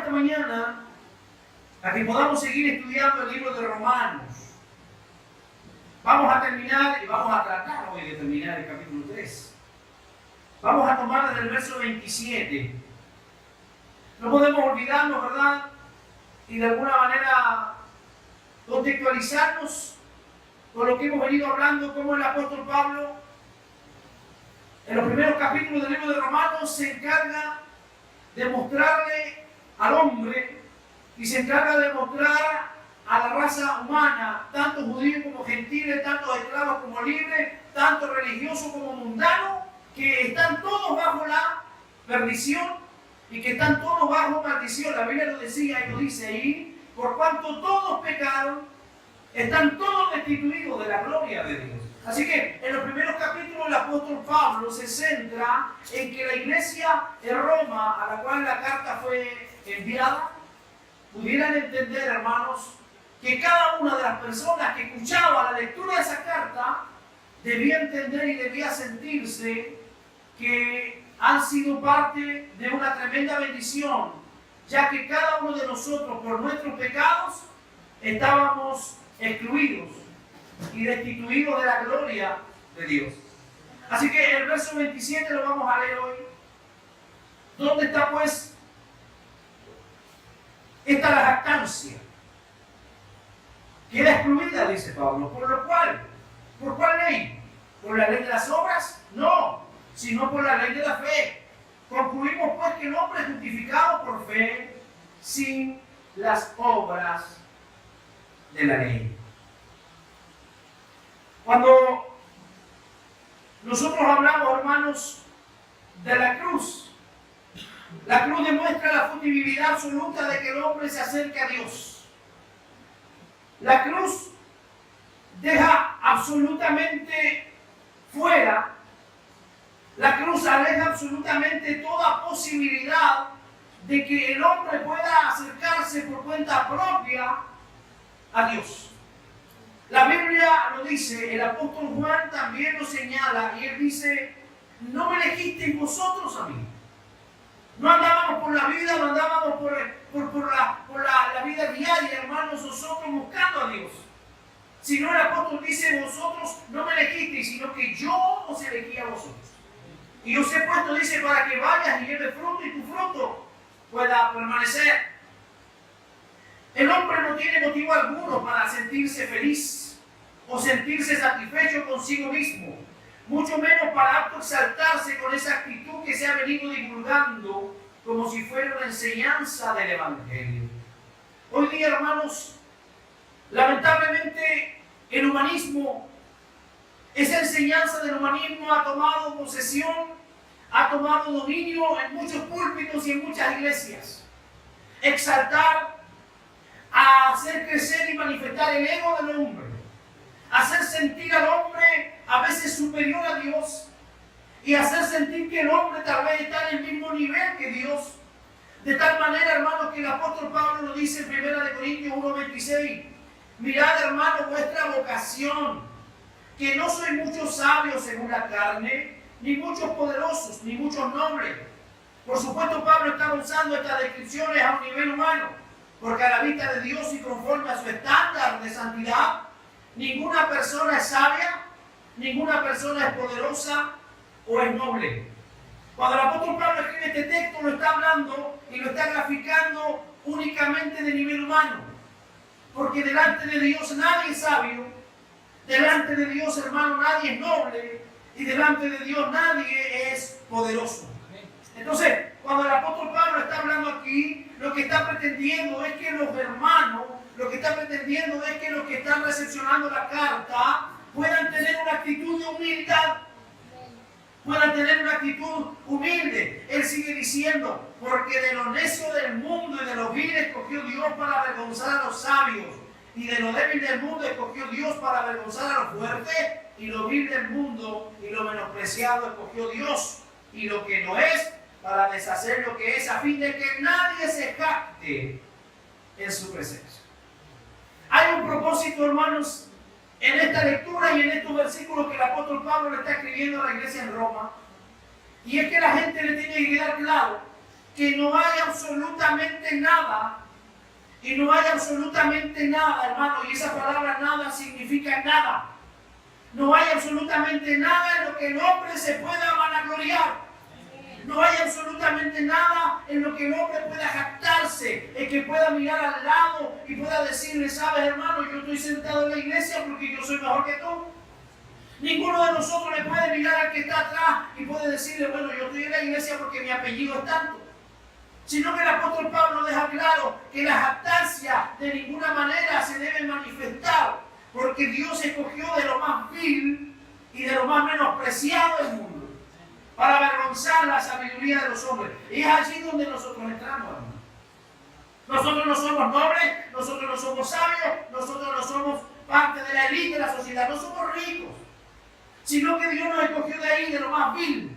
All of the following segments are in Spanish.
esta mañana a que podamos seguir estudiando el libro de Romanos. Vamos a terminar y vamos a tratar hoy de terminar el capítulo 3. Vamos a tomar desde el verso 27. No podemos olvidarnos, ¿verdad? Y de alguna manera contextualizarnos con lo que hemos venido hablando, como el apóstol Pablo, en los primeros capítulos del libro de Romanos, se encarga de mostrarle al hombre y se encarga de mostrar a la raza humana, tanto judíos como gentiles, tanto esclavos como libres, tanto religiosos como mundanos, que están todos bajo la perdición y que están todos bajo maldición. La Biblia lo decía y lo dice ahí, por cuanto todos pecaron, están todos destituidos de la gloria de Dios. Así que en los primeros capítulos el apóstol Pablo se centra en que la iglesia de Roma, a la cual la carta fue enviada, pudieran entender, hermanos, que cada una de las personas que escuchaba la lectura de esa carta debía entender y debía sentirse que han sido parte de una tremenda bendición, ya que cada uno de nosotros, por nuestros pecados, estábamos excluidos y destituidos de la gloria de Dios. Así que el verso 27 lo vamos a leer hoy. ¿Dónde está pues esta la jactancia? Queda excluida, dice Pablo. ¿Por lo cual? ¿Por cuál ley? ¿Por la ley de las obras? No, sino por la ley de la fe. Concluimos pues que el hombre es justificado por fe sin las obras de la ley. Cuando nosotros hablamos, hermanos, de la cruz demuestra la fungibilidad absoluta de que el hombre se acerque a Dios. La cruz deja absolutamente fuera, la cruz aleja absolutamente toda posibilidad de que el hombre pueda acercarse por cuenta propia a Dios. La Biblia lo dice, el apóstol Juan también lo señala, y él dice, no me elegisteis vosotros a mí. No andábamos por la vida, no andábamos por la vida diaria, hermanos, nosotros buscando a Dios. Sino el apóstol dice, vosotros no me elegisteis, sino que yo os elegí a vosotros. Y os he puesto, dice, para que vayas y lleves fruto y tu fruto pueda permanecer. El hombre no tiene motivo alguno para sentirse feliz o sentirse satisfecho consigo mismo, mucho menos para autoexaltarse con esa actitud que se ha venido divulgando como si fuera una enseñanza del Evangelio. Hoy día, hermanos, lamentablemente el humanismo, esa enseñanza del humanismo ha tomado posesión, ha tomado dominio en muchos púlpitos y en muchas iglesias. Exaltar, a hacer crecer y manifestar el ego del hombre, hacer sentir al hombre a veces superior a Dios y hacer sentir que el hombre tal vez está en el mismo nivel que Dios, de tal manera, hermanos, que el apóstol Pablo lo dice en 1 Corintios 1:26, mirad, hermanos, vuestra vocación, que no sois muchos sabios según la carne, ni muchos poderosos, ni muchos nobles. Por supuesto, Pablo está usando estas descripciones a un nivel humano, porque a la vista de Dios y conforme a su estándar de santidad, ninguna persona es sabia, ninguna persona es poderosa o es noble. Cuando el apóstol Pablo escribe este texto, lo está hablando y lo está graficando únicamente de nivel humano. Porque delante de Dios nadie es sabio, delante de Dios, hermano, nadie es noble, y delante de Dios nadie es poderoso. Entonces, cuando el apóstol Pablo está hablando aquí, lo que está pretendiendo es que los hermanos, lo que está pretendiendo es que los que están recepcionando la carta puedan tener una actitud de humildad, puedan tener una actitud humilde. Él sigue diciendo, porque de lo necio del mundo y de lo vil escogió Dios para avergonzar a los sabios, y de lo débil del mundo escogió Dios para avergonzar a los fuertes, y lo vil del mundo y lo menospreciado escogió Dios, y lo que no es, para deshacer lo que es, a fin de que nadie se jacte en su presencia. Hay un propósito, hermanos, en esta lectura y en estos versículos que el apóstol Pablo le está escribiendo a la iglesia en Roma, y es que la gente le tiene que quedar claro que no hay absolutamente nada. Y no hay absolutamente nada, hermano. Y esa palabra nada significa nada. No hay absolutamente nada en lo que el hombre se pueda vanagloriar. No hay absolutamente nada en lo que el hombre pueda jactarse, en que pueda mirar al lado y pueda decirle, sabes, hermano, yo estoy sentado en la iglesia porque yo soy mejor que tú. Ninguno de nosotros le puede mirar al que está atrás y puede decirle, bueno, yo estoy en la iglesia porque mi apellido es tanto. Sino que el apóstol Pablo deja claro que la jactancia de ninguna manera se debe manifestar, porque Dios escogió de lo más vil y de lo más menospreciado del mundo para avergonzar la sabiduría de los hombres. Y es allí donde nosotros entramos, hermano. Nosotros no somos nobles, nosotros no somos sabios, nosotros no somos parte de la élite de la sociedad, no somos ricos, sino que Dios nos escogió de ahí, de lo más vil,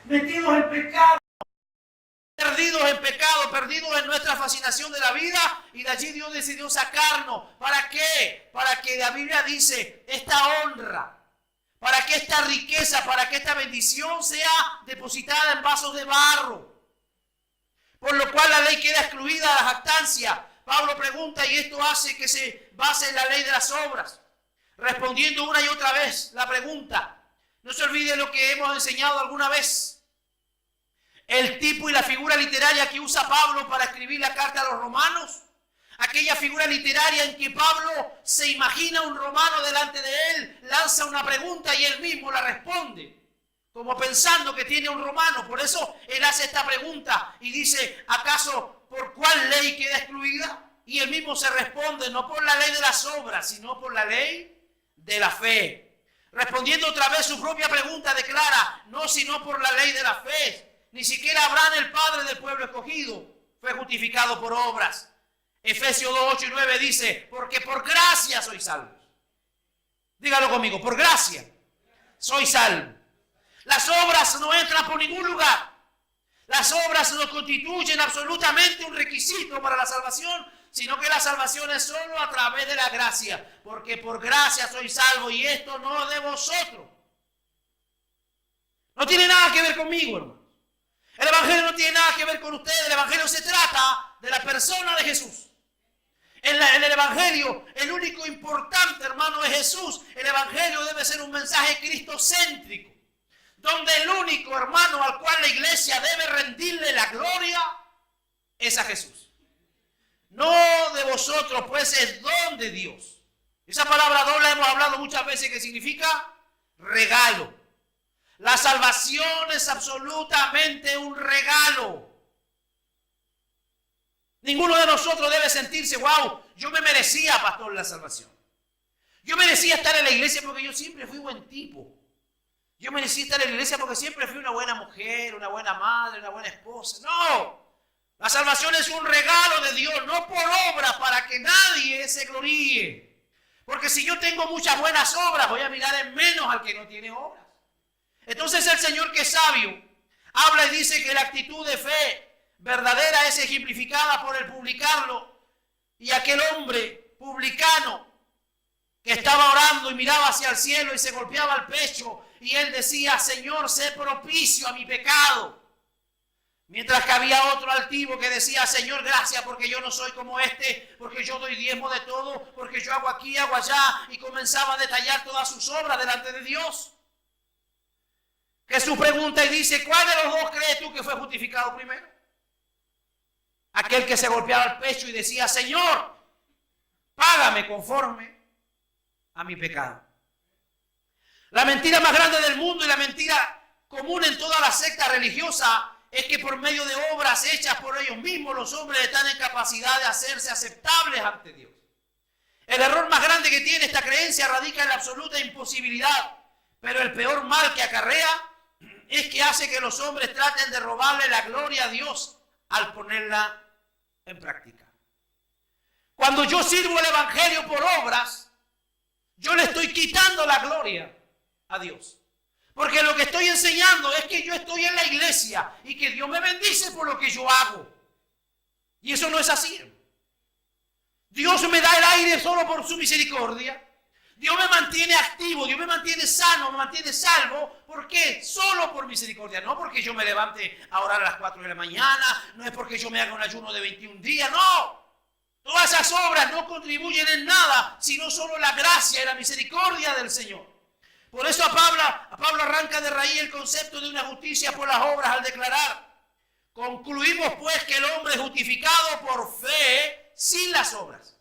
metidos en pecado, perdidos en pecado, perdidos en nuestra fascinación de la vida, y de allí Dios decidió sacarnos. ¿Para qué? Para que la Biblia dice, esta honra, para que esta riqueza, para que esta bendición sea depositada en vasos de barro. Por lo cual la ley queda excluida de la jactancia. Pablo pregunta, y esto hace que se base en la ley de las obras. Respondiendo una y otra vez la pregunta, no se olvide lo que hemos enseñado alguna vez. El tipo y la figura literaria que usa Pablo para escribir la carta a los romanos. Aquella figura literaria en que Pablo se imagina un romano delante de él, lanza una pregunta y él mismo la responde, como pensando que tiene un romano. Por eso él hace esta pregunta y dice, ¿acaso por cuál ley queda excluida? Y él mismo se responde, no por la ley de las obras, sino por la ley de la fe. Respondiendo otra vez su propia pregunta, declara, no sino por la ley de la fe. Ni siquiera Abraham, el padre del pueblo escogido, fue justificado por obras. Efesios 2, 8 y 9 dice, porque por gracia sois salvos. Dígalo conmigo, por gracia sois salvos. Las obras no entran por ningún lugar. Las obras no constituyen absolutamente un requisito para la salvación, sino que la salvación es solo a través de la gracia. Porque por gracia sois salvos, y esto no de vosotros. No tiene nada que ver conmigo, hermano. El evangelio no tiene nada que ver con ustedes. El evangelio se trata de la persona de Jesús. En el evangelio, el único importante, hermano, es Jesús. El evangelio debe ser un mensaje cristocéntrico, donde el único, hermano, al cual la iglesia debe rendirle la gloria es a Jesús. No de vosotros, pues es don de Dios. Esa palabra don la hemos hablado muchas veces, que significa regalo. La salvación es absolutamente un regalo. Ninguno de nosotros debe sentirse, wow, yo me merecía, pastor, la salvación. Yo merecía estar en la iglesia porque yo siempre fui buen tipo. Yo merecía estar en la iglesia porque siempre fui una buena mujer, una buena madre, una buena esposa. No, la salvación es un regalo de Dios, no por obras para que nadie se gloríe. Porque si yo tengo muchas buenas obras, voy a mirar en menos al que no tiene obras. Entonces el Señor, que es sabio, habla y dice que la actitud de fe verdadera es ejemplificada por el publicano, y aquel hombre publicano que estaba orando y miraba hacia el cielo y se golpeaba el pecho, y él decía, Señor, sé propicio a mi pecado. Mientras que había otro altivo que decía, Señor, gracias porque yo no soy como este, porque yo doy diezmo de todo, porque yo hago aquí, hago allá, y comenzaba a detallar todas sus obras delante de Dios. Jesús pregunta y dice, ¿cuál de los dos crees tú que fue justificado primero? Aquel que se golpeaba el pecho y decía, Señor, págame conforme a mi pecado. La mentira más grande del mundo y la mentira común en toda la secta religiosa es que por medio de obras hechas por ellos mismos los hombres están en capacidad de hacerse aceptables ante Dios. El error más grande que tiene esta creencia radica en la absoluta imposibilidad, pero el peor mal que acarrea es que hace que los hombres traten de robarle la gloria a Dios al ponerla en práctica. Cuando yo sirvo el evangelio por obras, yo le estoy quitando la gloria a Dios. Porque lo que estoy enseñando es que yo estoy en la iglesia y que Dios me bendice por lo que yo hago. Y eso no es así. Dios me da el aire solo por su misericordia. Dios me mantiene activo, Dios me mantiene sano, me mantiene salvo ¿Por qué? Solo por misericordia. No porque yo me levante a orar a las 4 de la mañana, no es porque yo me haga un ayuno de 21 días, no. Todas esas obras no contribuyen en nada, sino solo la gracia y la misericordia del Señor. Por eso a Pablo arranca de raíz el concepto de una justicia por las obras al declarar: concluimos pues que el hombre es justificado por fe sin las obras.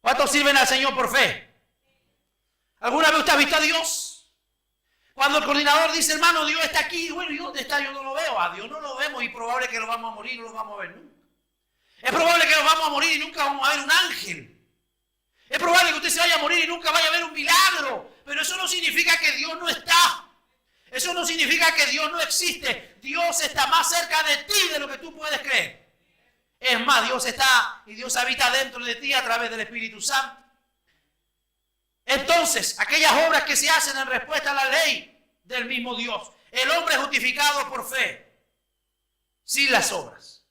¿Cuántos sirven al Señor por fe? ¿Alguna vez usted ha visto a Dios? Cuando el coordinador dice, hermano, Dios está aquí, bueno, ¿y dónde está? Yo no lo veo. A Dios no lo vemos y probable que lo vamos a morir, no lo vamos a ver nunca. Es probable que nos vamos a morir y nunca vamos a ver un ángel. Es probable que usted se vaya a morir y nunca vaya a ver un milagro. Pero eso no significa que Dios no está. Eso no significa que Dios no existe. Dios está más cerca de ti de lo que tú puedes creer. Es más, Dios está y Dios habita dentro de ti a través del Espíritu Santo. Entonces, aquellas obras que se hacen en respuesta a la ley del mismo Dios. El hombre es justificado por fe, sin las obras.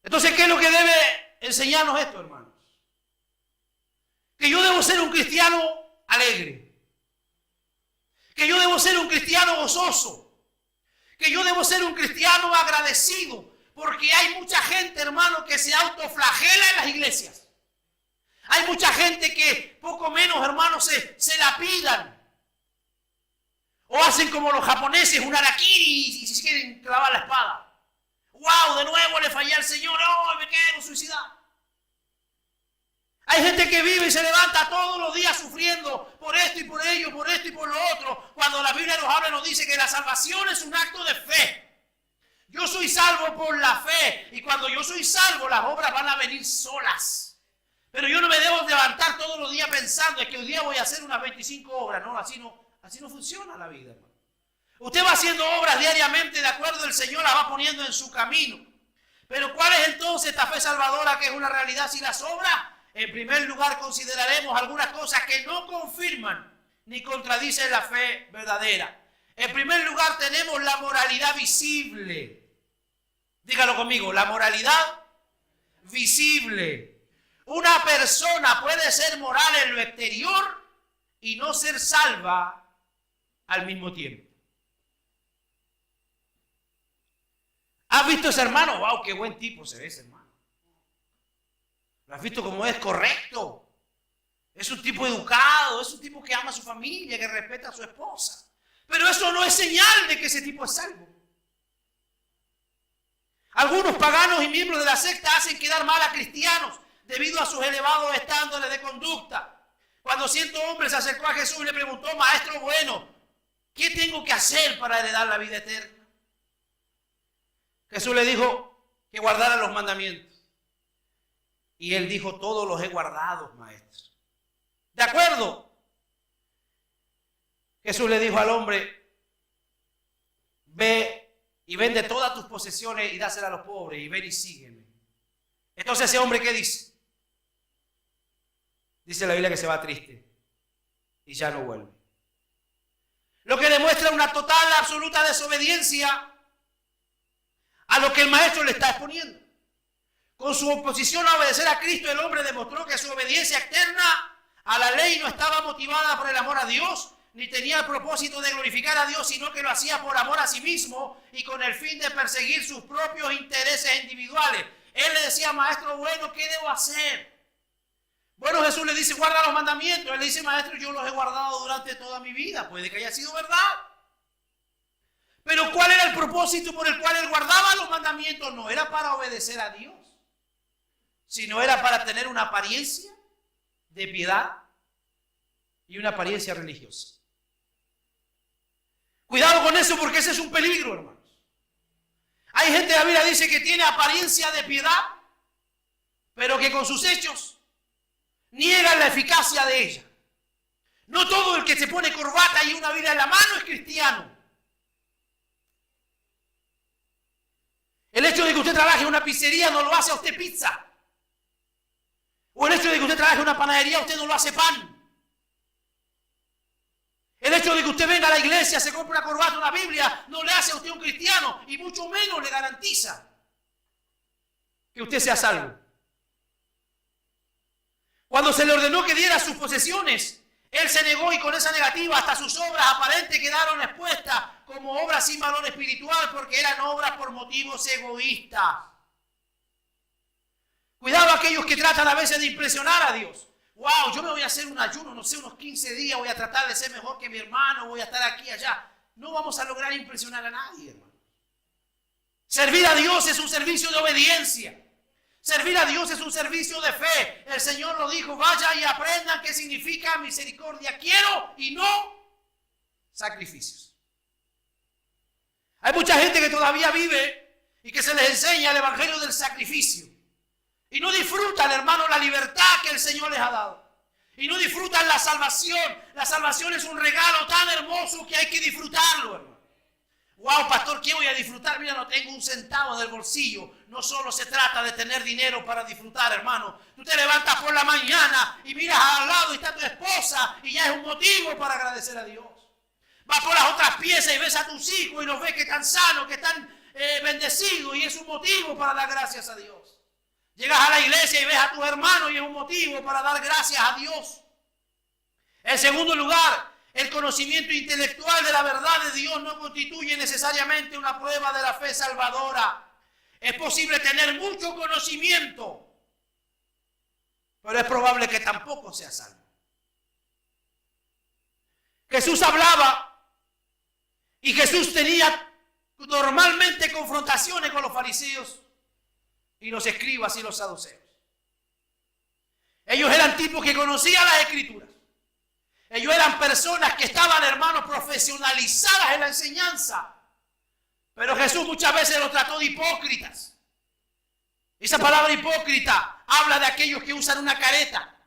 Entonces, ¿qué es lo que debe enseñarnos esto, hermanos? Que yo debo ser un cristiano alegre. Que yo debo ser un cristiano gozoso. Que yo debo ser un cristiano agradecido. Porque hay mucha gente, hermano, que se autoflagela en las iglesias. Hay mucha gente que poco menos, hermano, se la pidan. O hacen como los japoneses, un harakiri y se quieren clavar la espada. ¡Wow! De nuevo le fallé al Señor. ¡Oh, me quiero suicidar! Hay gente que vive y se levanta todos los días sufriendo por esto y por ello, por esto y por lo otro. Cuando la Biblia nos habla, nos dice que la salvación es un acto de fe. Yo soy salvo por la fe. Y cuando yo soy salvo, las obras van a venir solas. Pero yo no me debo levantar todos los días pensando que hoy día voy a hacer unas 25 obras. No, así no funciona la vida, hermano. Usted va haciendo obras diariamente de acuerdo, el Señor las va poniendo en su camino. Pero ¿cuál es entonces esta fe salvadora que es una realidad sin las obras? En primer lugar consideraremos algunas cosas que no confirman ni contradicen la fe verdadera. En primer lugar tenemos la moralidad visible. Dígalo conmigo, la moralidad visible. Una persona puede ser moral en lo exterior y no ser salva al mismo tiempo. ¿Has visto ese hermano? ¡Wow! ¡Qué buen tipo se ve ese hermano! ¿Lo has visto cómo es correcto? Es un tipo educado, es un tipo que ama a su familia, que respeta a su esposa. Pero eso no es señal de que ese tipo es salvo. Algunos paganos y miembros de la secta hacen quedar mal a cristianos debido a sus elevados estándares de conducta. Cuando cierto hombre se acercó a Jesús y le preguntó: maestro bueno, ¿qué tengo que hacer para heredar la vida eterna? Jesús le dijo que guardara los mandamientos. Y él dijo: todos los he guardado, maestro. ¿De acuerdo? Jesús le dijo al hombre: ve y vende todas tus posesiones y dáselas a los pobres y ven y sígueme. Entonces ese hombre, ¿qué dice? Dice la Biblia que se va triste y ya no vuelve. Lo que demuestra una total, absoluta desobediencia a lo que el maestro le está exponiendo. Con su oposición a obedecer a Cristo, el hombre demostró que su obediencia externa a la ley no estaba motivada por el amor a Dios, ni tenía el propósito de glorificar a Dios, sino que lo hacía por amor a sí mismo y con el fin de perseguir sus propios intereses individuales. Él le decía: maestro bueno, ¿qué debo hacer? Bueno, Jesús le dice: guarda los mandamientos. Él le dice: maestro, yo los he guardado durante toda mi vida. Puede que haya sido verdad. Pero ¿cuál era el propósito por el cual él guardaba los mandamientos? No era para obedecer a Dios, sino era para tener una apariencia de piedad y una apariencia religiosa. Cuidado con eso, porque ese es un peligro, hermanos. Hay gente, la Biblia dice, que tiene apariencia de piedad, pero que con sus hechos niegan la eficacia de ella. No todo el que se pone corbata y una Biblia en la mano es cristiano. El hecho de que usted trabaje en una pizzería no lo hace a usted pizza. O el hecho de que usted trabaje en una panadería, usted no lo hace pan. El hecho de que usted venga a la iglesia, se compre una corbata, una Biblia, no le hace a usted un cristiano y mucho menos le garantiza que usted sea salvo. Cuando se le ordenó que diera sus posesiones, Él se negó y con esa negativa hasta sus obras aparentes quedaron expuestas como obras sin valor espiritual porque eran obras por motivos egoístas. Cuidado a aquellos que tratan a veces de impresionar a Dios. Wow, yo me voy a hacer un ayuno, no sé, unos 15 días, voy a tratar de ser mejor que mi hermano, voy a estar aquí y allá. No vamos a lograr impresionar a nadie, hermano. Servir a Dios es un servicio de obediencia. Servir a Dios es un servicio de fe. El Señor lo dijo, vaya y aprendan qué significa misericordia. Quiero y no sacrificios. Hay mucha gente que todavía vive y que se les enseña el evangelio del sacrificio. Y no disfrutan, hermano, la libertad que el Señor les ha dado. Y no disfrutan la salvación. La salvación es un regalo tan hermoso que hay que disfrutarlo, hermano. Wow, pastor, ¿qué voy a disfrutar? Mira, no tengo un centavo del bolsillo. No solo se trata de tener dinero para disfrutar, hermano. Tú te levantas por la mañana y miras al lado y está tu esposa y ya es un motivo para agradecer a Dios. Vas por las otras piezas y ves a tus hijos y los ves que están sanos, que están bendecidos y es un motivo para dar gracias a Dios. Llegas a la iglesia y ves a tus hermanos y es un motivo para dar gracias a Dios. En segundo lugar, el conocimiento intelectual de la verdad de Dios no constituye necesariamente una prueba de la fe salvadora. Es posible tener mucho conocimiento, pero es probable que tampoco sea salvo. Jesús hablaba y Jesús tenía normalmente confrontaciones con los fariseos y los escribas y los saduceos. Ellos eran tipos que conocían las escrituras. Ellos eran personas que estaban, hermanos, profesionalizadas en la enseñanza. Pero Jesús muchas veces los trató de hipócritas. Esa palabra hipócrita habla de aquellos que usan una careta,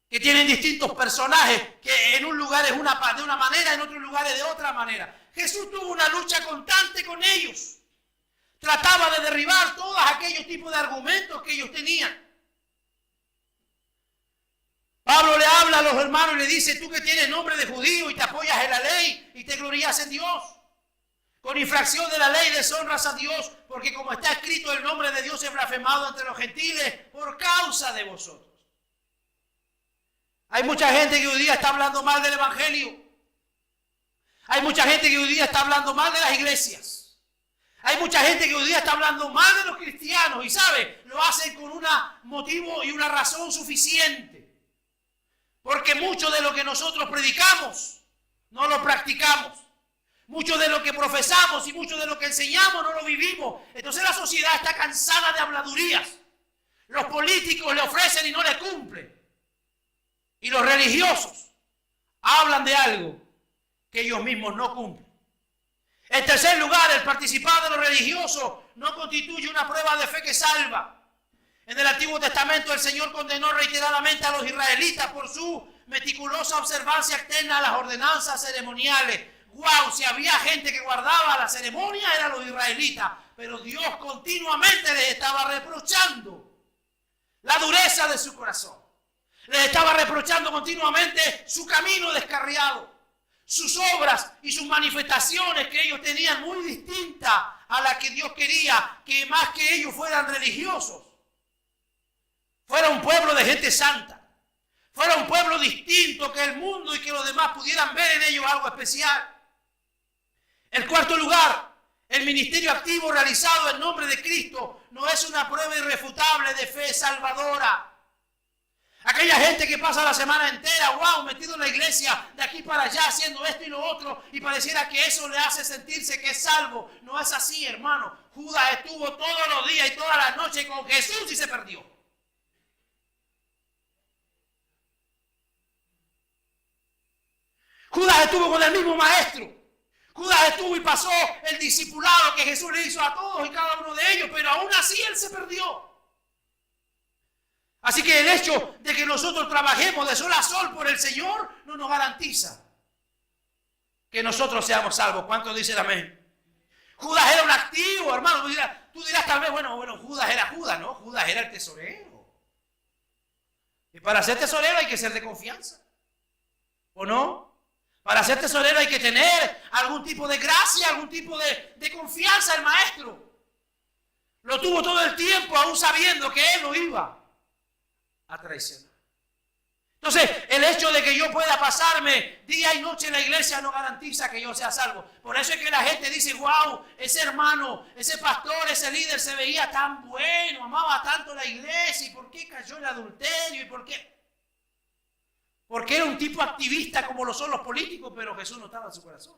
que tienen distintos personajes, que en un lugar es de una manera, en otro lugar es de otra manera. Jesús tuvo una lucha constante con ellos. Trataba de derribar todos aquellos tipos de argumentos que ellos tenían. Pablo le habla a los hermanos y le dice, tú que tienes nombre de judío y te apoyas en la ley y te glorías en Dios. Con infracción de la ley deshonras a Dios, porque como está escrito, el nombre de Dios es blasfemado entre los gentiles por causa de vosotros. Hay mucha gente que hoy día está hablando mal del evangelio. Hay mucha gente que hoy día está hablando mal de las iglesias. Hay mucha gente que hoy día está hablando mal de los cristianos y sabe, lo hacen con un motivo y una razón suficiente. Porque mucho de lo que nosotros predicamos no lo practicamos. Mucho de lo que profesamos y mucho de lo que enseñamos no lo vivimos. Entonces la sociedad está cansada de habladurías. Los políticos le ofrecen y no le cumplen. Y los religiosos hablan de algo que ellos mismos no cumplen. En tercer lugar, el participar de lo religioso no constituye una prueba de fe que salva. En el Antiguo Testamento el Señor condenó reiteradamente a los israelitas por su meticulosa observancia externa a las ordenanzas ceremoniales. ¡Wow! Si había gente que guardaba la ceremonia eran los israelitas, pero Dios continuamente les estaba reprochando la dureza de su corazón. Les estaba reprochando continuamente su camino descarriado, sus obras y sus manifestaciones que ellos tenían muy distintas a la que Dios quería, que más que ellos fueran religiosos, fuera un pueblo de gente santa, fuera un pueblo distinto que el mundo y que los demás pudieran ver en ellos algo especial. En cuarto lugar, el ministerio activo realizado en nombre de Cristo no es una prueba irrefutable de fe salvadora. Aquella gente que pasa la semana entera, wow, metido en la iglesia, de aquí para allá, haciendo esto y lo otro, y pareciera que eso le hace sentirse que es salvo. No es así, hermano. Judas estuvo todos los días y todas las noches con Jesús y se perdió. Judas estuvo con el mismo maestro. Judas estuvo y pasó el discipulado que Jesús le hizo a todos y cada uno de ellos, pero aún así él se perdió. Así que el hecho de que nosotros trabajemos de sol a sol por el Señor no nos garantiza que nosotros seamos salvos. ¿Cuántos dicen amén? Judas era un activo, hermano. Tú dirás tal vez, bueno, Judas era Judas, ¿no? Judas era el tesorero. Y para ser tesorero hay que ser de confianza, ¿o no? Para ser tesorero hay que tener algún tipo de gracia, algún tipo de confianza en el maestro. Lo tuvo todo el tiempo, aún sabiendo que él lo iba a traicionar. Entonces, el hecho de que yo pueda pasarme día y noche en la iglesia no garantiza que yo sea salvo. Por eso es que la gente dice, wow, ese hermano, ese pastor, ese líder se veía tan bueno, amaba tanto la iglesia, ¿y por qué cayó en el adulterio? ¿Y por qué? Porque era un tipo activista como lo son los políticos, pero Jesús no estaba en su corazón.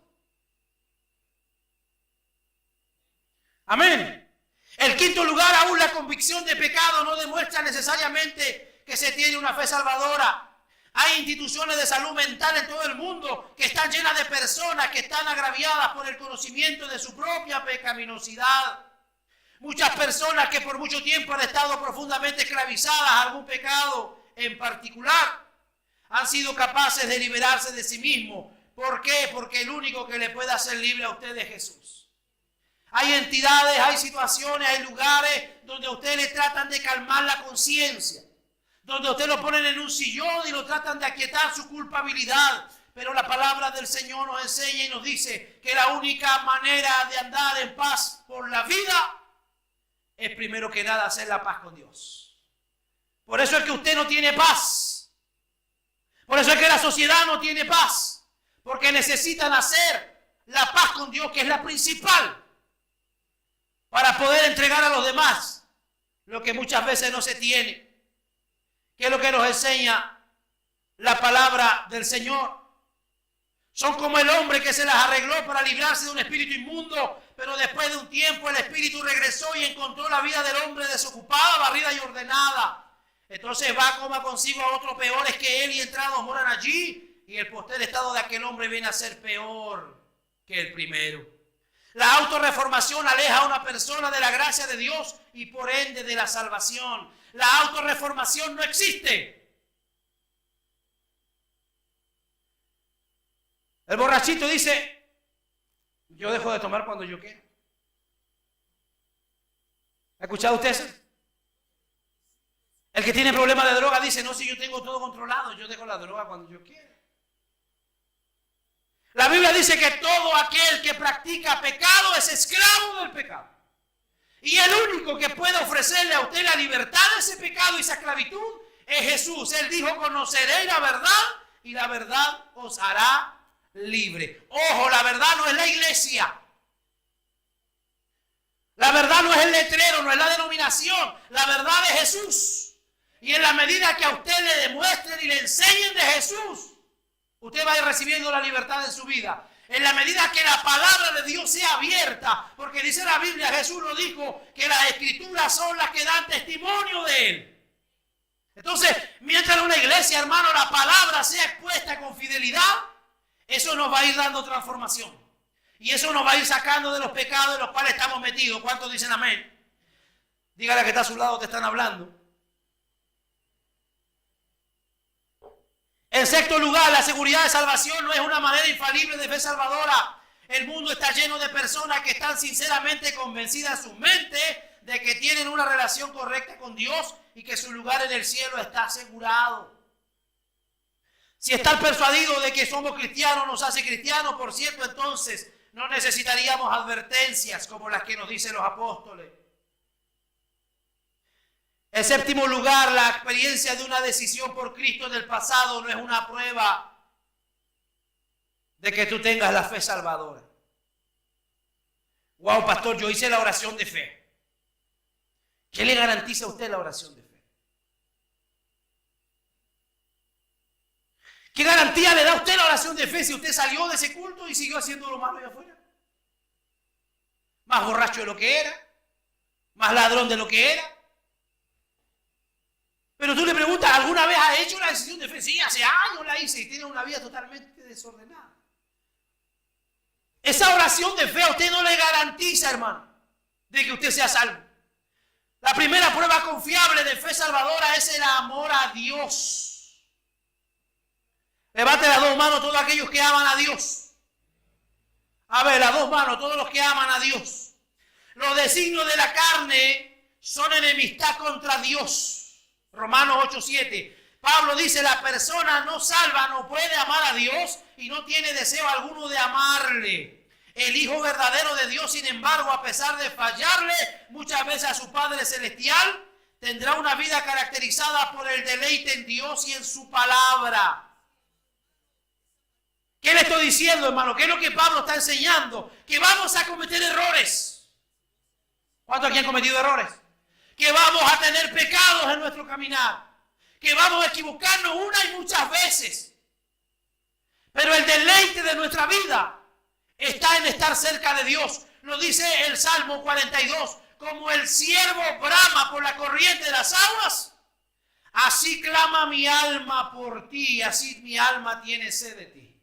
Amén. En quinto lugar, aún la convicción de pecado no demuestra necesariamente que se tiene una fe salvadora. Hay instituciones de salud mental en todo el mundo que están llenas de personas que están agraviadas por el conocimiento de su propia pecaminosidad. Muchas personas que por mucho tiempo han estado profundamente esclavizadas a algún pecado en particular han sido capaces de liberarse de sí mismos. ¿Por qué? Porque el único que le puede hacer libre a usted es Jesús. Hay entidades, hay situaciones, hay lugares donde a usted le tratan de calmar la conciencia, donde usted lo ponen en un sillón y lo tratan de aquietar su culpabilidad. Pero la palabra del Señor nos enseña y nos dice que la única manera de andar en paz por la vida es primero que nada hacer la paz con Dios. Por eso es que usted no tiene paz. Por eso es que la sociedad no tiene paz. Porque necesitan hacer la paz con Dios, que es la principal, para poder entregar a los demás lo que muchas veces no se tiene. ¿Qué es lo que nos enseña la palabra del Señor? Son como el hombre que se las arregló para librarse de un espíritu inmundo, pero después de un tiempo el espíritu regresó y encontró la vida del hombre desocupada, barrida y ordenada. Entonces va, coma consigo a otros peores que él y entrados moran allí, y el postrer estado de aquel hombre viene a ser peor que el primero. La autorreformación aleja a una persona de la gracia de Dios y por ende de la salvación. La autorreformación no existe. El borrachito dice, yo dejo de tomar cuando yo quiera. ¿Ha escuchado usted eso? El que tiene problemas de droga dice, no, si yo tengo todo controlado, yo dejo la droga cuando yo quiera. La Biblia dice que todo aquel que practica pecado es esclavo del pecado. Y el único que puede ofrecerle a usted la libertad de ese pecado y esa esclavitud es Jesús. Él dijo, conoceréis la verdad y la verdad os hará libre. Ojo, la verdad no es la iglesia. La verdad no es el letrero, no es la denominación. La verdad es Jesús. Y en la medida que a usted le demuestren y le enseñen de Jesús, usted va a ir recibiendo la libertad en su vida. En la medida que la palabra de Dios sea abierta, porque dice la Biblia, Jesús nos dijo que las escrituras son las que dan testimonio de Él. Entonces, mientras en una iglesia, hermano, la palabra sea expuesta con fidelidad, eso nos va a ir dando transformación. Y eso nos va a ir sacando de los pecados en los cuales estamos metidos. ¿Cuántos dicen amén? Dígale que está a su lado, te están hablando. En sexto lugar, la seguridad de salvación no es una manera infalible de fe salvadora. El mundo está lleno de personas que están sinceramente convencidas en su mente de que tienen una relación correcta con Dios y que su lugar en el cielo está asegurado. Si estar persuadido de que somos cristianos nos hace cristianos, por cierto, entonces no necesitaríamos advertencias como las que nos dicen los apóstoles. En séptimo lugar, la experiencia de una decisión por Cristo en el pasado no es una prueba de que tú tengas la fe salvadora. Wow, pastor, yo hice la oración de fe. ¿Qué le garantiza a usted la oración de fe? ¿Qué garantía le da a usted la oración de fe si usted salió de ese culto y siguió haciendo lo malo allá afuera? Más borracho de lo que era, más ladrón de lo que era. Pero tú le preguntas, ¿alguna vez has hecho una decisión de fe? Sí, hace años la hice y tiene una vida totalmente desordenada. Esa oración de fe a usted no le garantiza, hermano, de que usted sea salvo. La primera prueba confiable de fe salvadora es el amor a Dios. Levante las dos manos todos aquellos que aman a Dios. A ver, las dos manos, todos los que aman a Dios. Los designios de la carne son enemistad contra Dios. Romanos 8:7. Pablo dice, la persona no salva no puede amar a Dios y no tiene deseo alguno de amarle. El Hijo verdadero de Dios, sin embargo, a pesar de fallarle muchas veces a su Padre Celestial, tendrá una vida caracterizada por el deleite en Dios y en su palabra. ¿Qué le estoy diciendo, hermano? ¿Qué es lo que Pablo está enseñando? Que vamos a cometer errores. ¿Cuántos aquí han cometido errores? Que vamos a tener pecados en nuestro caminar. Que vamos a equivocarnos una y muchas veces. Pero el deleite de nuestra vida está en estar cerca de Dios. Lo dice el Salmo 42. Como el ciervo brama por la corriente de las aguas, así clama mi alma por ti, así mi alma tiene sed de ti.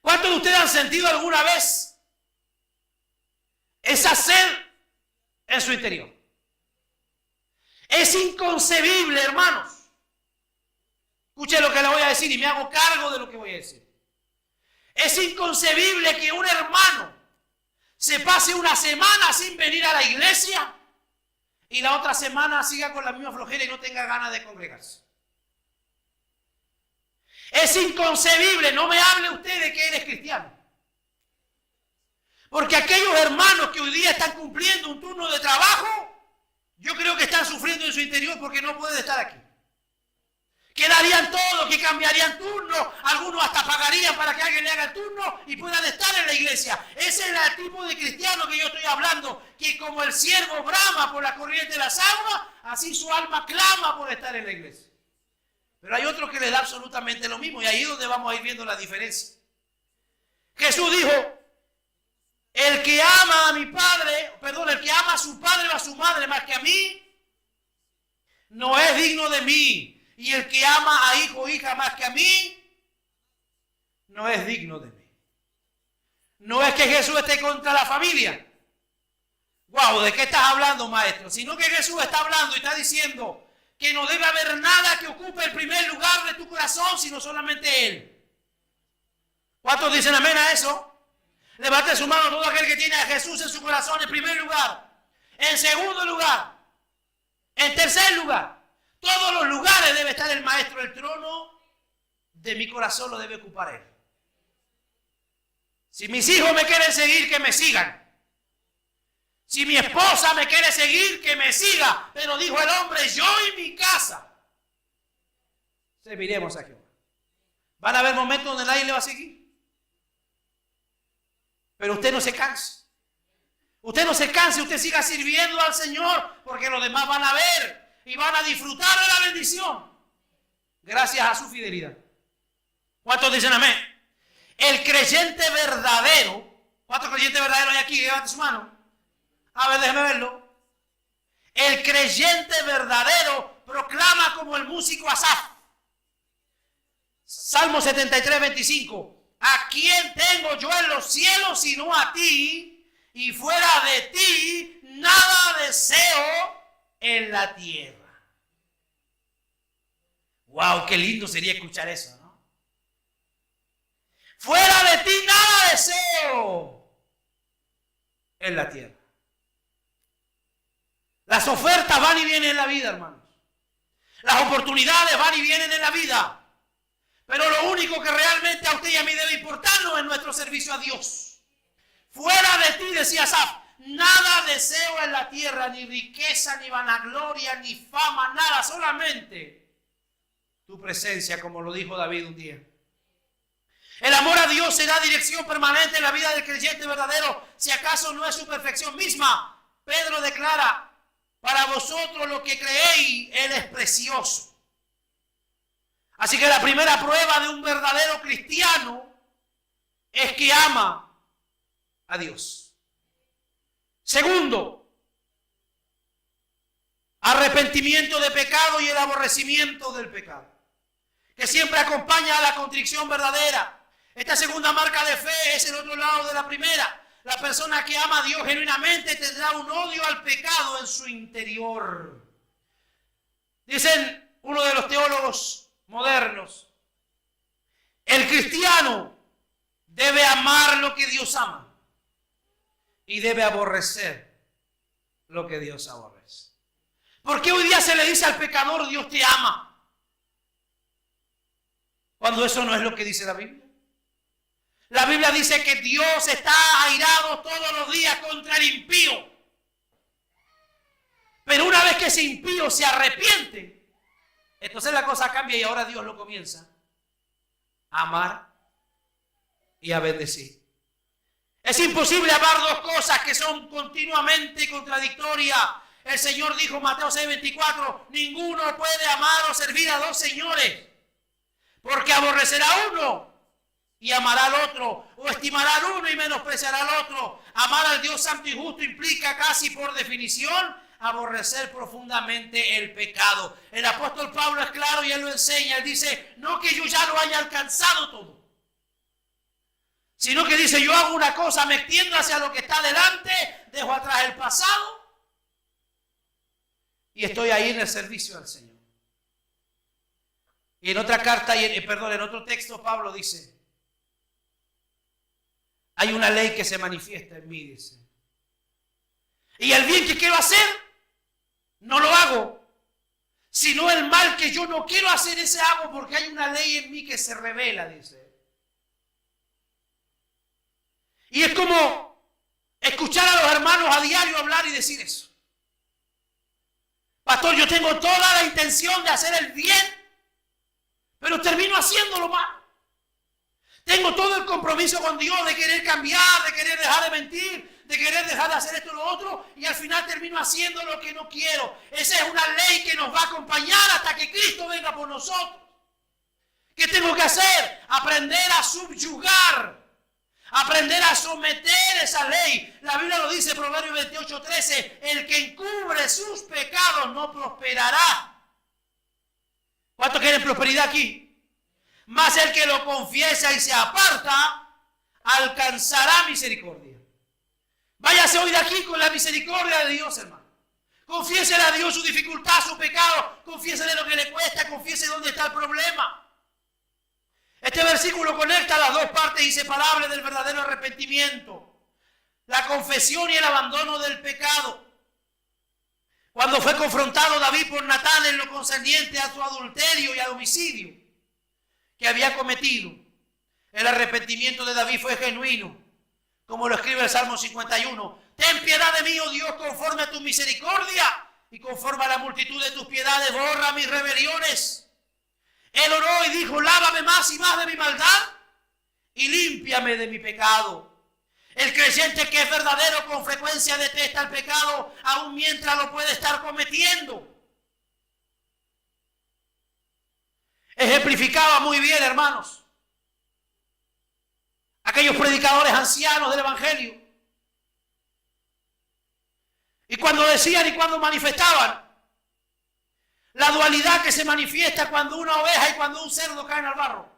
¿Cuántos de ustedes han sentido alguna vez esa sed en su interior? Es inconcebible, hermanos. Escuchen lo que le voy a decir y me hago cargo de lo que voy a decir. Es inconcebible que un hermano se pase una semana sin venir a la iglesia y la otra semana siga con la misma flojera y no tenga ganas de congregarse. Es inconcebible, no me hable usted de que eres cristiano. Porque aquellos hermanos que hoy día están cumpliendo un turno de trabajo, yo creo que están sufriendo en su interior porque no pueden estar aquí. Que darían todo, que cambiarían turno, algunos hasta pagarían para que alguien le haga el turno y puedan estar en la iglesia. Ese es el tipo de cristiano que yo estoy hablando, que como el ciervo brama por la corriente de las aguas, así su alma clama por estar en la iglesia. Pero hay otros que les da absolutamente lo mismo y ahí es donde vamos a ir viendo la diferencia. Jesús dijo, el que ama a mi padre, perdón, el que ama a su padre o a su madre más que a mí, no es digno de mí. Y el que ama a hijo o hija más que a mí, no es digno de mí. No es que Jesús esté contra la familia. Wow, ¿de qué estás hablando, maestro? Sino que Jesús está hablando y está diciendo que no debe haber nada que ocupe el primer lugar de tu corazón, sino solamente Él. ¿Cuántos dicen amén a eso? Levante su mano todo aquel que tiene a Jesús en su corazón en primer lugar. En segundo lugar. En tercer lugar. Todos los lugares debe estar el maestro. El trono de mi corazón lo debe ocupar Él. Si mis hijos me quieren seguir, que me sigan. Si mi esposa me quiere seguir, que me siga. Pero dijo el hombre, yo y mi casa serviremos a Jehová. Van a haber momentos donde nadie le va a seguir. Pero usted no se canse. Usted no se canse, usted siga sirviendo al Señor, porque los demás van a ver y van a disfrutar de la bendición gracias a su fidelidad. ¿Cuántos dicen amén? El creyente verdadero. ¿Cuántos creyentes verdaderos hay aquí? Levante su mano. A ver, déjeme verlo. El creyente verdadero proclama como el músico Asaf. Salmo 73, 25. ¿A quién tengo yo en los cielos sino a ti? Y fuera de ti nada deseo en la tierra. Wow, qué lindo sería escuchar eso, ¿no? Fuera de ti nada deseo en la tierra. Las ofertas van y vienen en la vida, hermanos. Las oportunidades van y vienen en la vida. Pero lo único que realmente a usted y a mí debe importarnos es nuestro servicio a Dios. Fuera de ti, decía Asaf, nada deseo en la tierra, ni riqueza, ni vanagloria, ni fama, nada, solamente tu presencia, como lo dijo David un día. El amor a Dios será dirección permanente en la vida del creyente verdadero, si acaso no es su perfección misma. Pedro declara, para vosotros lo que creéis, Él es precioso. Así que la primera prueba de un verdadero cristiano es que ama a Dios. Segundo, arrepentimiento de pecado y el aborrecimiento del pecado, que siempre acompaña a la contrición verdadera. Esta segunda marca de fe es el otro lado de la primera. La persona que ama a Dios genuinamente tendrá un odio al pecado en su interior. Dicen uno de los teólogos modernos, el cristiano debe amar lo que Dios ama y debe aborrecer lo que Dios aborrece. ¿Por qué hoy día se le dice al pecador Dios te ama? Cuando eso no es lo que dice la Biblia. La Biblia dice que Dios está airado todos los días contra el impío. Pero una vez que ese impío se arrepiente, entonces la cosa cambia y ahora Dios lo comienza a amar y a bendecir. Es imposible amar dos cosas que son continuamente contradictorias. El Señor dijo en Mateo 6:24, ninguno puede amar o servir a dos señores, porque aborrecerá a uno y amará al otro, o estimará al uno y menospreciará al otro. Amar al Dios santo y justo implica casi por definición aborrecer profundamente el pecado. El apóstol Pablo es claro y él lo enseña. Él dice, no que yo ya lo haya alcanzado todo, sino que dice, yo hago una cosa, me extiendo hacia lo que está delante, dejo atrás el pasado y estoy ahí en el servicio del Señor. Y en otra carta, en otro texto, Pablo dice, hay una ley que se manifiesta en mí, dice. Y el bien que quiero hacer, no lo hago, sino el mal que yo no quiero hacer, ese hago, porque hay una ley en mí que se revela, dice. Y es como escuchar a los hermanos a diario hablar y decir eso. Pastor, yo tengo toda la intención de hacer el bien, pero termino haciendo lo malo. Tengo todo el compromiso con Dios de querer cambiar, de querer dejar de mentir, de querer dejar de hacer esto y lo otro, y al final termino haciendo lo que no quiero. Esa es una ley que nos va a acompañar hasta que Cristo venga por nosotros. ¿Qué tengo que hacer? Aprender a subyugar, aprender a someter esa ley. La Biblia lo dice, Proverbios 28:13, el que encubre sus pecados no prosperará. ¿Cuántos quieren prosperidad aquí? Mas el que lo confiesa y se aparta, alcanzará misericordia. Váyase hoy de aquí con la misericordia de Dios, hermano. Confiésele a Dios su dificultad, su pecado. Confiésele lo que le cuesta, confiese dónde está el problema. Este versículo conecta las dos partes inseparables del verdadero arrepentimiento: la confesión y el abandono del pecado. Cuando fue confrontado David por Natán en lo concerniente a su adulterio y al homicidio que había cometido, el arrepentimiento de David fue genuino, como lo escribe el Salmo 51. Ten piedad de mí, oh Dios, conforme a tu misericordia y conforme a la multitud de tus piedades, borra mis rebeliones. Él oró y dijo, lávame más y más de mi maldad y límpiame de mi pecado. El creyente que es verdadero con frecuencia detesta el pecado, aun mientras lo puede estar cometiendo. Ejemplificaba muy bien, hermanos, aquellos predicadores ancianos del Evangelio. Y cuando decían y cuando manifestaban la dualidad que se manifiesta cuando una oveja y cuando un cerdo caen al barro.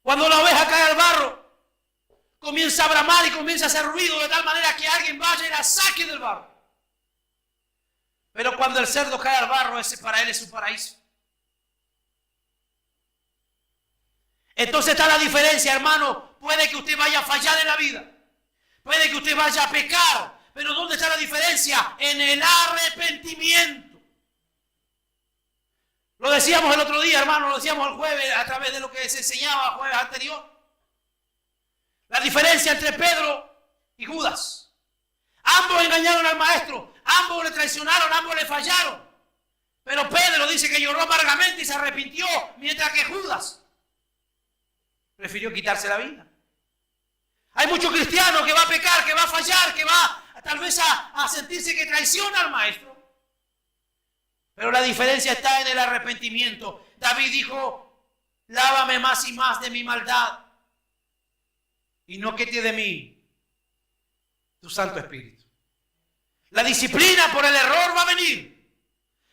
Cuando la oveja cae al barro, comienza a bramar y comienza a hacer ruido de tal manera que alguien vaya y la saque del barro. Pero cuando el cerdo cae al barro, ese para él es su paraíso. Entonces está la diferencia, hermano. Puede que usted vaya a fallar en la vida. Puede que usted vaya a pecar. Pero ¿dónde está la diferencia? En el arrepentimiento. Lo decíamos el otro día, hermano. Lo decíamos el jueves a través de lo que se enseñaba el jueves anterior. La diferencia entre Pedro y Judas. Ambos engañaron al maestro. Ambos le traicionaron, ambos le fallaron. Pero Pedro dice que lloró amargamente y se arrepintió, mientras que Judas prefirió quitarse la vida. Hay muchos cristianos que va a pecar, que va a fallar, que va tal vez a sentirse que traiciona al maestro. Pero la diferencia está en el arrepentimiento. David dijo, lávame más y más de mi maldad y no quite de mí tu Santo Espíritu. La disciplina por el error va a venir.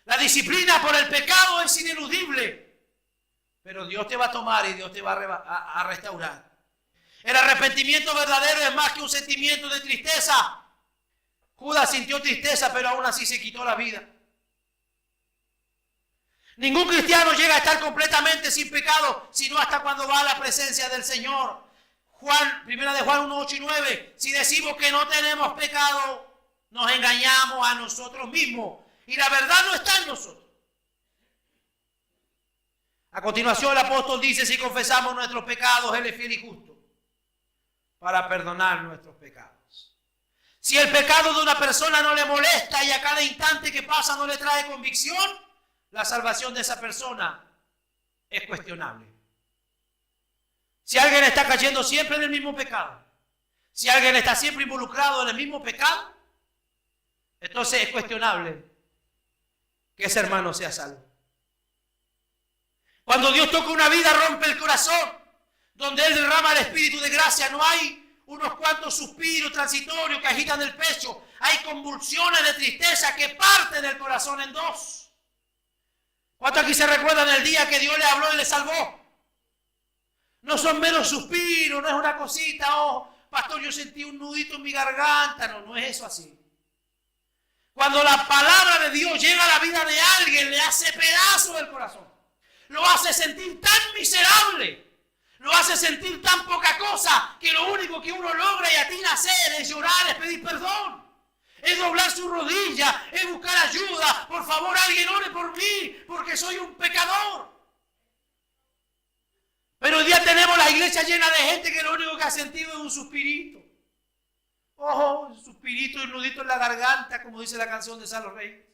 La disciplina por el pecado es ineludible. Pero Dios te va a tomar y Dios te va a restaurar. El arrepentimiento verdadero es más que un sentimiento de tristeza. Judas sintió tristeza, pero aún así se quitó la vida. Ningún cristiano llega a estar completamente sin pecado, sino hasta cuando va a la presencia del Señor. Primera de Juan 1, 8 y 9. Si decimos que no tenemos pecado, nos engañamos a nosotros mismos y la verdad no está en nosotros. A continuación el apóstol dice, si confesamos nuestros pecados, Él es fiel y justo para perdonar nuestros pecados. Si el pecado de una persona no le molesta y a cada instante que pasa no le trae convicción, la salvación de esa persona es cuestionable. Si alguien está cayendo siempre en el mismo pecado, si alguien está siempre involucrado en el mismo pecado, entonces es cuestionable que ese hermano sea salvo. Cuando Dios toca una vida, rompe el corazón, donde Él derrama el Espíritu de gracia, no hay unos cuantos suspiros transitorios que agitan el pecho, hay convulsiones de tristeza que parten el corazón en dos. ¿Cuántos aquí se recuerdan el día que Dios le habló y le salvó? No son meros suspiros, no es una cosita, oh, pastor, yo sentí un nudito en mi garganta, no, no es eso así. Cuando la palabra de Dios llega a la vida de alguien, le hace pedazo del corazón. Lo hace sentir tan miserable, lo hace sentir tan poca cosa, que lo único que uno logra y atina a hacer es llorar, es pedir perdón, es doblar su rodilla, es buscar ayuda. Por favor, alguien ore por mí, porque soy un pecador. Pero hoy día tenemos la iglesia llena de gente que lo único que ha sentido es un suspirito. Ojo, un suspirito y un nudito en la garganta, como dice la canción de San Reyes.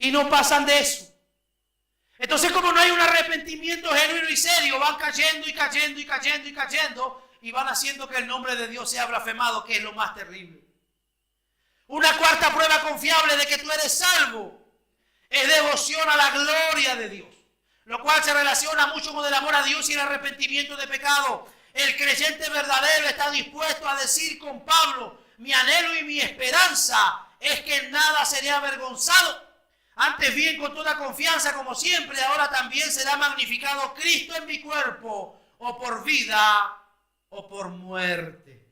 Y no pasan de eso. Entonces, como no hay un arrepentimiento genuino y serio, van cayendo y cayendo y cayendo y cayendo y van haciendo que el nombre de Dios sea blasfemado, que es lo más terrible. Una cuarta prueba confiable de que tú eres salvo es devoción a la gloria de Dios, lo cual se relaciona mucho con el amor a Dios y el arrepentimiento de pecado. El creyente verdadero está dispuesto a decir con Pablo: mi anhelo y mi esperanza es que en nada seré avergonzado. Antes bien, con toda confianza, como siempre, ahora también será magnificado Cristo en mi cuerpo, o por vida o por muerte.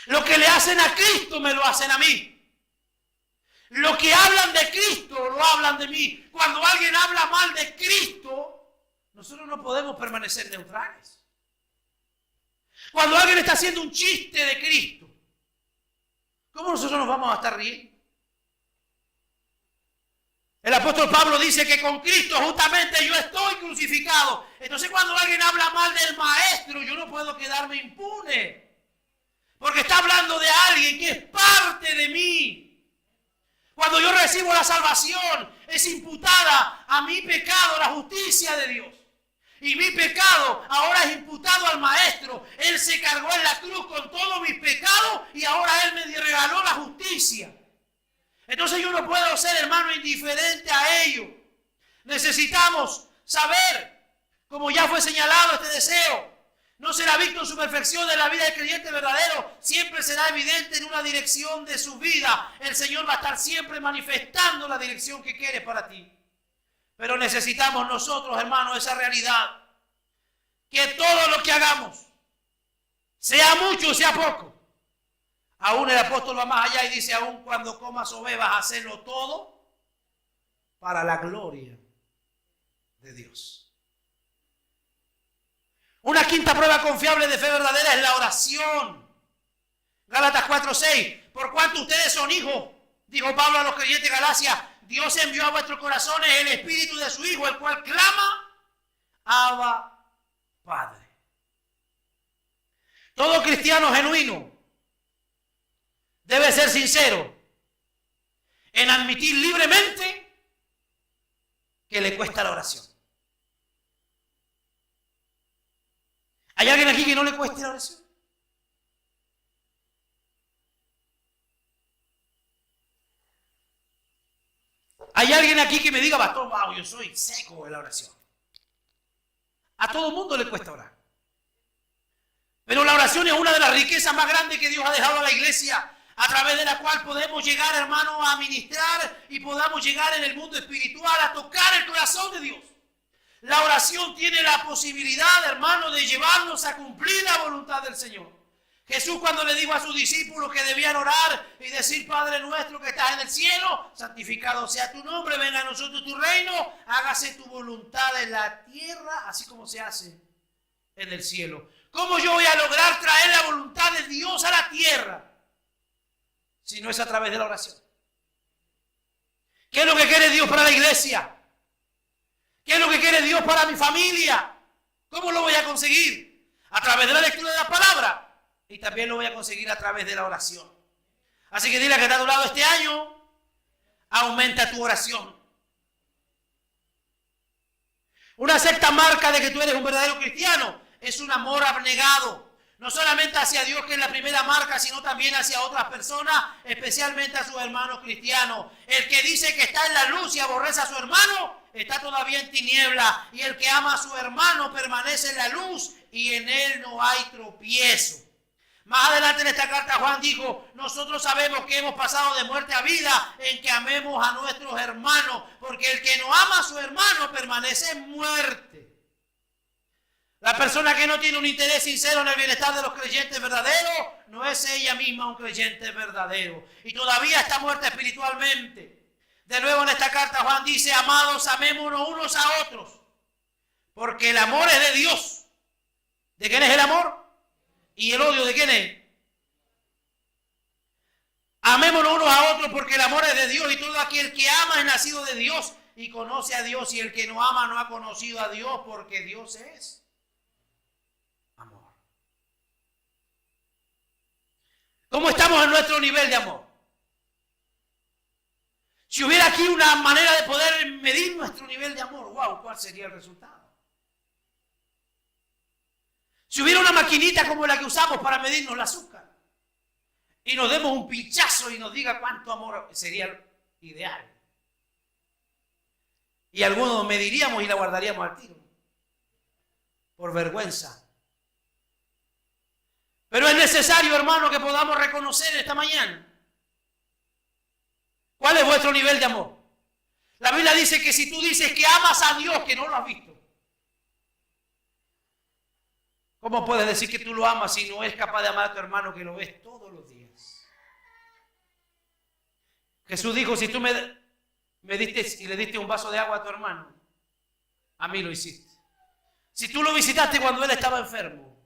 Lo que le hacen a Cristo me lo hacen a mí. Lo que hablan de Cristo lo hablan de mí. Cuando alguien habla mal de Cristo, nosotros no podemos permanecer neutrales. Cuando alguien está haciendo un chiste de Cristo, ¿cómo nosotros nos vamos a estar riendo? El apóstol Pablo dice que con Cristo justamente yo estoy crucificado. Entonces, cuando alguien habla mal del maestro, yo no puedo quedarme impune, porque está hablando de alguien que es parte de mí. Cuando yo recibo la salvación, es imputada a mi pecado la justicia de Dios. Y mi pecado ahora es imputado al maestro. Él se cargó en la cruz con todos mis pecados y ahora Él me regaló la justicia. Entonces yo no puedo ser, hermano, indiferente a ello. Necesitamos saber, como ya fue señalado, este deseo no será visto en su perfección en la vida del creyente verdadero. Siempre será evidente en una dirección de su vida. El Señor va a estar siempre manifestando la dirección que quiere para ti. Pero necesitamos nosotros, hermanos, esa realidad. Que todo lo que hagamos, sea mucho o sea poco. Aún el apóstol va más allá y dice: aún cuando comas o bebas, hacerlo todo para la gloria de Dios. Una quinta prueba confiable de fe verdadera es la oración. Gálatas 4:6. Por cuanto ustedes son hijos, dijo Pablo a los creyentes de Galacia, Dios envió a vuestros corazones el espíritu de su Hijo, el cual clama: Abba, Padre. Todo cristiano genuino debe ser sincero en admitir libremente que le cuesta la oración. ¿Hay alguien aquí que no le cueste la oración? ¿Hay alguien aquí que me diga: pastor, wow, yo soy seco en la oración? A todo mundo le cuesta orar. Pero la oración es una de las riquezas más grandes que Dios ha dejado a la iglesia, a través de la cual podemos llegar, hermano, a ministrar y podamos llegar en el mundo espiritual a tocar el corazón de Dios. La oración tiene la posibilidad, hermano, de llevarnos a cumplir la voluntad del Señor. Jesús, cuando le dijo a sus discípulos que debían orar y decir: Padre nuestro que estás en el cielo, santificado sea tu nombre, venga a nosotros tu reino, hágase tu voluntad en la tierra, así como se hace en el cielo. ¿Cómo yo voy a lograr traer la voluntad de Dios a la tierra si no es a través de la oración? ¿Qué es lo que quiere Dios para la iglesia? ¿Qué es lo que quiere Dios para mi familia? ¿Cómo lo voy a conseguir? a través de la lectura de la palabra, y también lo voy a conseguir a través de la oración. Así que dile a que está a tu lado: este año aumenta tu oración. Una sexta marca de que tú eres un verdadero cristiano es un amor abnegado. No solamente hacia Dios, que es la primera marca, sino también hacia otras personas, especialmente a sus hermanos cristianos. El que dice que está en la luz y aborrece a su hermano, está todavía en tiniebla. Y el que ama a su hermano permanece en la luz y en él no hay tropiezo. Más adelante en esta carta Juan dijo: nosotros sabemos que hemos pasado de muerte a vida en que amemos a nuestros hermanos, porque el que no ama a su hermano permanece en muerte. La persona que no tiene un interés sincero en el bienestar de los creyentes verdaderos no es ella misma un creyente verdadero y todavía está muerta espiritualmente. De nuevo en esta carta Juan dice: amados, amémonos unos a otros, porque el amor es de Dios. ¿De quién es el amor? ¿Y el odio de quién es? Amémonos unos a otros porque el amor es de Dios, y todo aquel que ama es nacido de Dios y conoce a Dios, y el que no ama no ha conocido a Dios, porque Dios es amor. ¿Cómo estamos en nuestro nivel de amor? Si hubiera aquí una manera de poder medir nuestro nivel de amor, wow, ¿cuál sería el resultado? Si hubiera una maquinita como la que usamos para medirnos el azúcar y nos demos un pinchazo y nos diga cuánto amor, sería ideal. Y algunos mediríamos y la guardaríamos al tiro, por vergüenza. Pero es necesario, hermano, que podamos reconocer esta mañana cuál es vuestro nivel de amor. La Biblia dice que si tú dices que amas a Dios, que no lo has visto, ¿cómo puedes decir que tú lo amas si no eres capaz de amar a tu hermano que lo ves todos los días? Jesús dijo: si tú me diste y le diste un vaso de agua a tu hermano, a mí lo hiciste. Si tú lo visitaste cuando él estaba enfermo,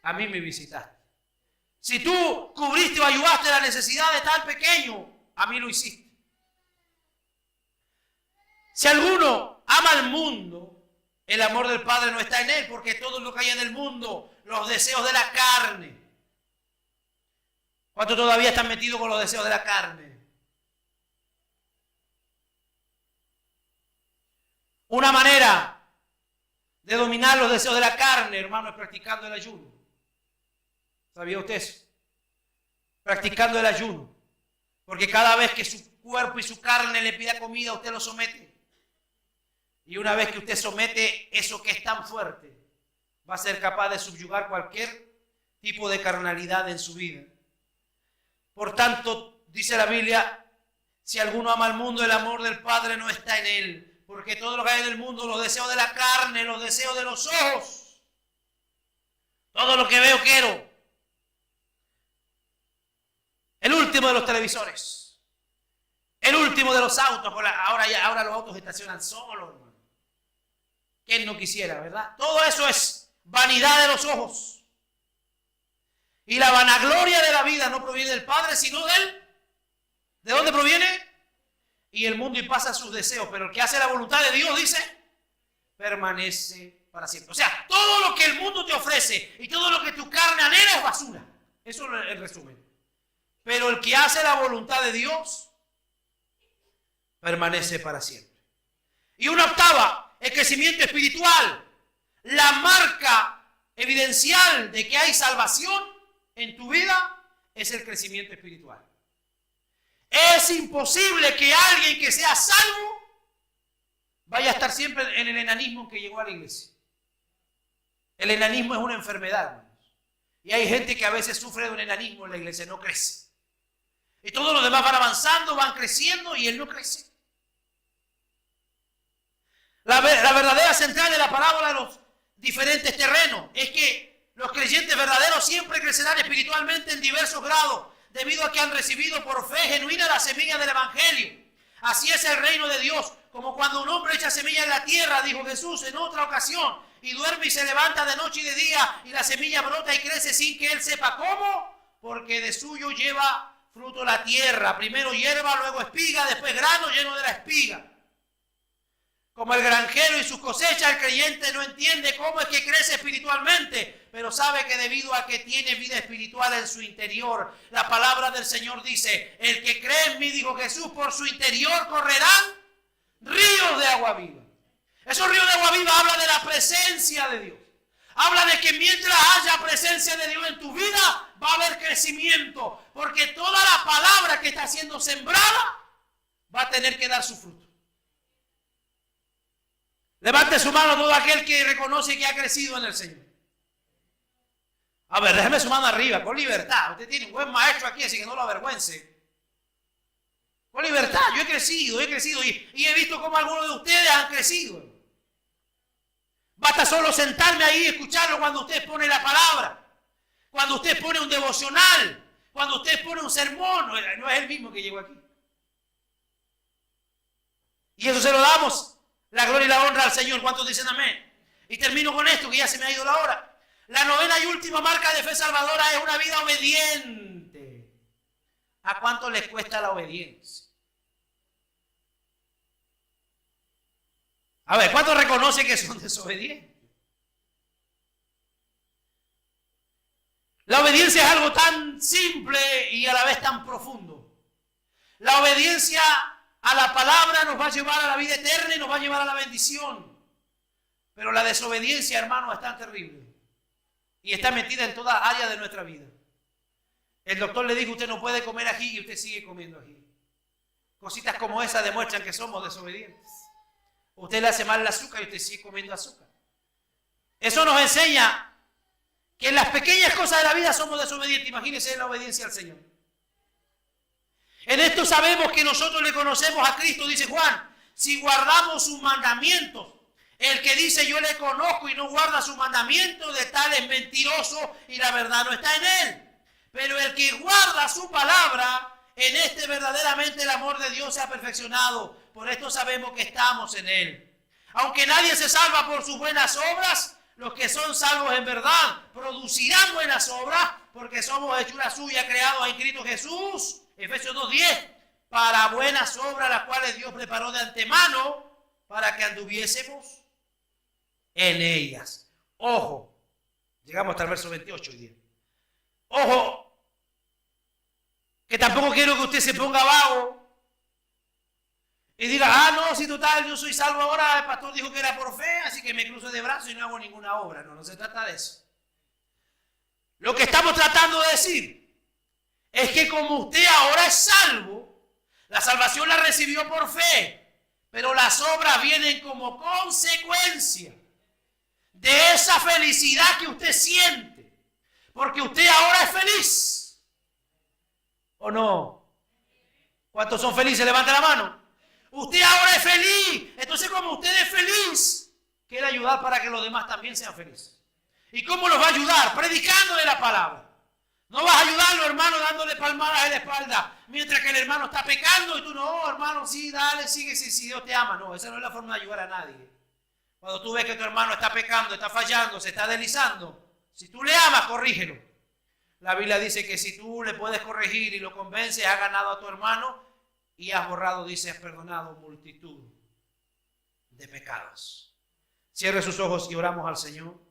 a mí me visitaste. Si tú cubriste o ayudaste la necesidad de tal pequeño, a mí lo hiciste. Si alguno ama al mundo, el amor del Padre no está en él, porque todo lo que hay en el mundo, los deseos de la carne. ¿Cuántos todavía están metidos con los deseos de la carne? Una manera de dominar los deseos de la carne, hermano, es practicando el ayuno. ¿Sabía usted eso? Practicando el ayuno. Porque cada vez que su cuerpo y su carne le pida comida, usted lo somete. Y una vez que usted somete eso que es tan fuerte, va a ser capaz de subyugar cualquier tipo de carnalidad en su vida. Por tanto, dice la Biblia: si alguno ama al mundo, el amor del Padre no está en él. Porque todo lo que hay en el mundo, los deseos de la carne, los deseos de los ojos, todo lo que veo quiero. El último de los televisores, el último de los autos. Ahora los autos estacionan solos, hermano. ¿Quién no quisiera, verdad? Todo eso es vanidad de los ojos. Y la vanagloria de la vida no proviene del Padre, sino de él. ¿De dónde proviene? Y el mundo y pasa sus deseos, pero el que hace la voluntad de Dios, dice, permanece para siempre. O sea, todo lo que el mundo te ofrece y todo lo que tu carne anhela es basura. Eso es el resumen. Pero el que hace la voluntad de Dios permanece para siempre. Y una octava, el crecimiento espiritual. La marca evidencial de que hay salvación en tu vida es el crecimiento espiritual. Es imposible que alguien que sea salvo vaya a estar siempre en el enanismo en que llegó a la iglesia. El enanismo es una enfermedad, hermanos. Y hay gente que a veces sufre de un enanismo en la iglesia, no crece. Y todos los demás van avanzando, van creciendo y él no crece. La verdadera central de la parábola de los diferentes terrenos es que los creyentes verdaderos siempre crecerán espiritualmente en diversos grados, debido a que han recibido por fe genuina la semilla del evangelio. Así es el reino de Dios, como cuando un hombre echa semilla en la tierra, dijo Jesús en otra ocasión, y duerme y se levanta de noche y de día, y la semilla brota y crece sin que él sepa cómo, porque de suyo lleva fruto la tierra, primero hierba, luego espiga, después grano lleno de la espiga. Como el granjero y su cosecha, el creyente no entiende cómo es que crece espiritualmente, pero sabe que debido a que tiene vida espiritual en su interior, la palabra del Señor dice, el que cree en mí, dijo Jesús, por su interior correrán ríos de agua viva. Esos ríos de agua viva hablan de la presencia de Dios. Habla de que mientras haya presencia de Dios en tu vida, va a haber crecimiento, porque toda la palabra que está siendo sembrada va a tener que dar su fruto. Levante su mano todo aquel que reconoce que ha crecido en el Señor. A ver, déjeme su mano arriba, con libertad. Usted tiene un buen maestro aquí, así que no lo avergüence. Con libertad, yo he crecido y he visto cómo algunos de ustedes han crecido. Basta solo sentarme ahí y escucharlo cuando usted pone la palabra, cuando usted pone un devocional, cuando usted pone un sermón. No es el mismo que llegó aquí. Y eso se lo damos. La gloria y la honra al Señor. ¿Cuántos dicen amén? Y termino con esto, que ya se me ha ido la hora. La novena y última marca de fe salvadora es una vida obediente. ¿A cuánto les cuesta la obediencia? A ver, ¿cuántos reconocen que son desobedientes? La obediencia es algo tan simple y a la vez tan profundo. La obediencia a la palabra nos va a llevar a la vida eterna y nos va a llevar a la bendición. Pero la desobediencia, hermano, es tan terrible. Y está metida en toda área de nuestra vida. El doctor le dijo, usted no puede comer ají y usted sigue comiendo ají. Cositas como esas demuestran que somos desobedientes. Usted le hace mal el azúcar y usted sigue comiendo azúcar. Eso nos enseña que en las pequeñas cosas de la vida somos desobedientes. Imagínense en la obediencia al Señor. En esto sabemos que nosotros le conocemos a Cristo, dice Juan, si guardamos sus mandamientos. El que dice yo le conozco y no guarda sus mandamientos, de tal es mentiroso y la verdad no está en él. Pero el que guarda su palabra, en este verdaderamente el amor de Dios se ha perfeccionado. Por esto sabemos que estamos en él. Aunque nadie se salva por sus buenas obras, los que son salvos en verdad producirán buenas obras, porque somos hechura suya, creados en Cristo Jesús. Efesios 2:10, para buenas obras las cuales Dios preparó de antemano para que anduviésemos en ellas. Ojo, llegamos hasta el verso 28 hoy día. Ojo, que tampoco quiero que usted se ponga vago y diga, no, si total, yo soy salvo ahora, el pastor dijo que era por fe, así que me cruzo de brazos y no hago ninguna obra. No, no se trata de eso. Lo que estamos tratando de decir es que como usted ahora es salvo, la salvación la recibió por fe, pero las obras vienen como consecuencia de esa felicidad que usted siente, porque usted ahora es feliz, ¿o no? ¿Cuántos son felices? Levanta la mano. Usted ahora es feliz, entonces como usted es feliz, quiere ayudar para que los demás también sean felices. ¿Y cómo los va a ayudar? Predicándole la palabra. No vas a ayudarlo, hermano, dándole palmadas en la espalda, mientras que el hermano está pecando y tú no, hermano, sí, dale, sigue, si Dios te ama. No, esa no es la forma de ayudar a nadie. Cuando tú ves que tu hermano está pecando, está fallando, se está deslizando, si tú le amas, corrígelo. La Biblia dice que si tú le puedes corregir y lo convences, has ganado a tu hermano y has borrado, dice, has perdonado multitud de pecados. Cierre sus ojos y oramos al Señor.